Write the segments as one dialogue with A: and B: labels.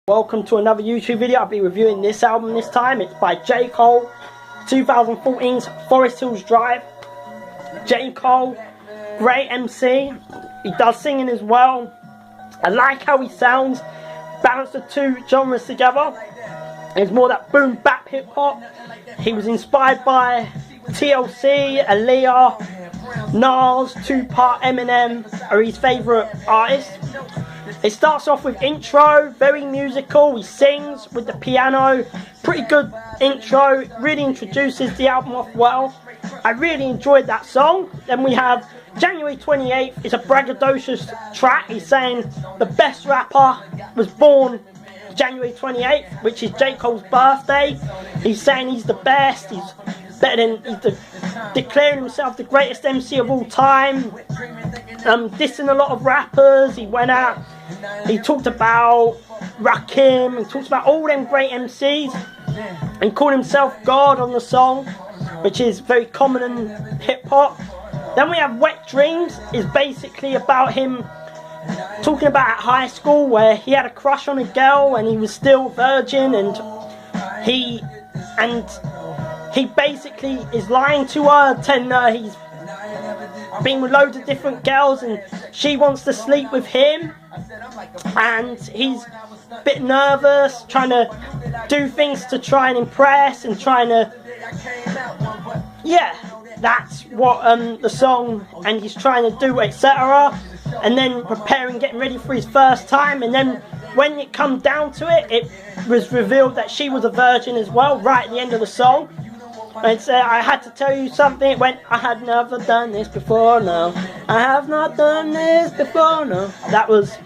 A: Welcome to another YouTube video. I'll be reviewing this album this time. It's by J. Cole, 2014's Forest Hills Drive. J. Cole, great MC. He does singing as well. I like how he sounds. Balance the two genres together. It's more that boom bap hip hop. He was inspired by TLC, Aaliyah, Nas, Tupac, Eminem are his favourite artists. It starts off with intro, very musical. He sings with the piano, pretty good intro, really introduces the album off well. I really enjoyed that song. Then we have January 28th, it's a braggadocious track. He's saying the best rapper was born January 28th, which is J. Cole's birthday. He's saying he's the best, he's better than, declaring himself the greatest MC of all time. Dissing a lot of rappers. He went out, he talked about Rakim, he talked about all them great MCs, and called himself God on the song, which is very common in hip hop. Then we have Wet Dreams, is basically about him talking about at high school where he had a crush on a girl and he was still virgin, and he basically is lying to her, telling her he's been with loads of different girls and she wants to sleep with him, and he's a bit nervous, trying to do things to try and impress and trying to, yeah, that's what the song, and he's trying to do, etc. And then preparing, getting ready for his first time, and then when it comes down to it, it was revealed that she was a virgin as well, right at the end of the song. And I had to tell you something. It went, I had never done this before, no. I have not done this before, no. That was.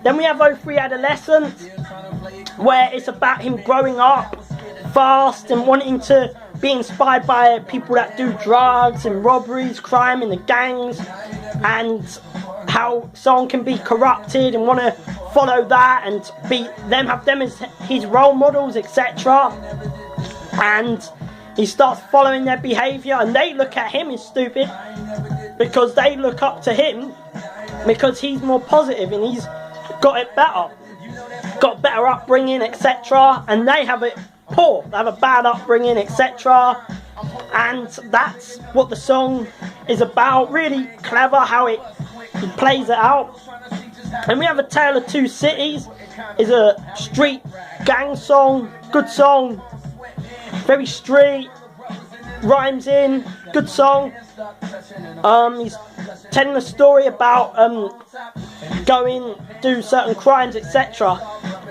A: Then we have 03 Adolescence, where it's about him growing up fast and wanting to be inspired by people that do drugs and robberies, crime in the gangs, and how someone can be corrupted and want to follow that and have them as his role models, etc. And he starts following their behaviour, and they look at him as stupid because they look up to him because he's more positive and he's got it better, got better upbringing, etc. And they have it poor, they have a bad upbringing, etc. And that's what the song is about. Really clever how he plays it out. And we have A Tale of Two Cities, is a street gang song, good song. Very street, rhymes in, good song. He's telling a story about going, do certain crimes, etc.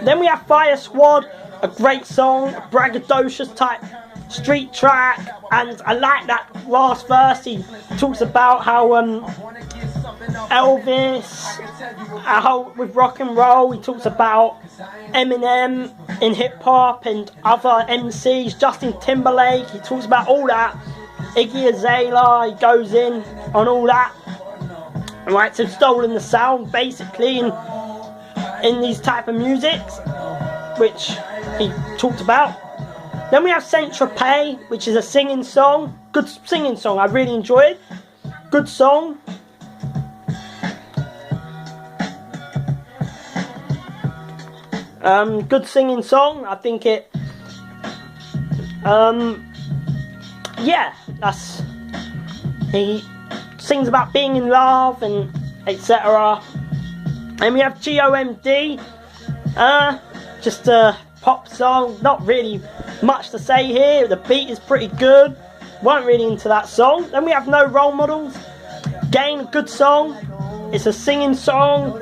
A: Then we have Fire Squad, a great song, a braggadocious type street track, and I like that last verse. He talks about how Elvis, how with rock and roll, he talks about Eminem in hip hop and other MCs, Justin Timberlake, he talks about all that, Iggy Azalea, he goes in on all that, right, so stolen the sound basically in these type of musics, which he talked about. Then we have Saint-Tropez, which is a singing song, good singing song, I really enjoyed, good song. Good singing song. I think it. Yeah, he sings about being in love and etc. And we have GOMD. Just a pop song. Not really much to say here. The beat is pretty good. Weren't really into that song. Then we have No Role Models. Again, a good song. It's a singing song.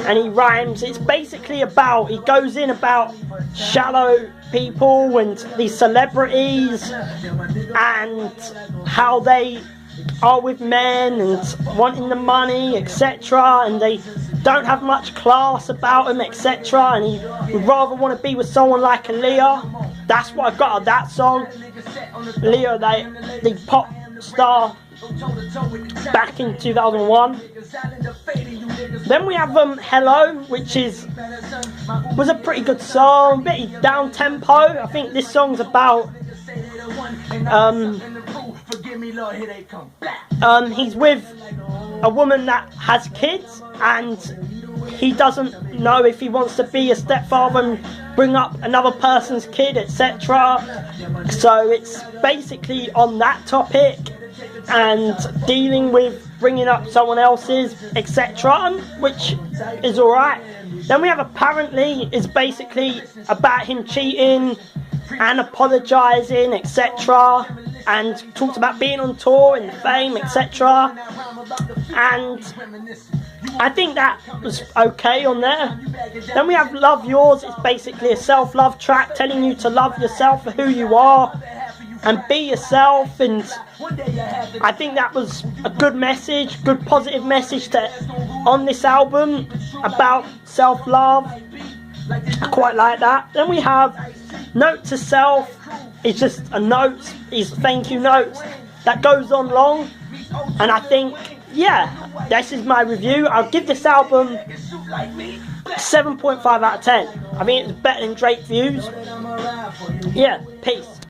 A: And he rhymes. It's basically about, he goes in about shallow people and these celebrities and how they are with men and wanting the money, etc. And they don't have much class about them, etc. And he would rather want to be with someone like Aaliyah. That's what I got out of that song. Aaliyah, the pop star back in 2001. Then we have Hello, which was a pretty good song, bit down tempo. I think this song's about he's with a woman that has kids and he doesn't know if he wants to be a stepfather and bring up another person's kid, etc. So it's basically on that topic and dealing with bringing up someone else's, etc., which is alright. Then we have apparently is basically about him cheating and apologising, etc., and talked about being on tour and fame, etc. And I think that was okay on there. Then we have Love Yours. It's basically a self-love track telling you to love yourself for who you are and be yourself, and I think that was a good message, good positive message on this album about self-love. I quite like that. Then we have Note to Self. It's just a note, it's thank you notes that goes on long, and I think, yeah, this is my review. I'll give this album 7.5 out of 10. I mean, it's better than Drake Views. Yeah, peace.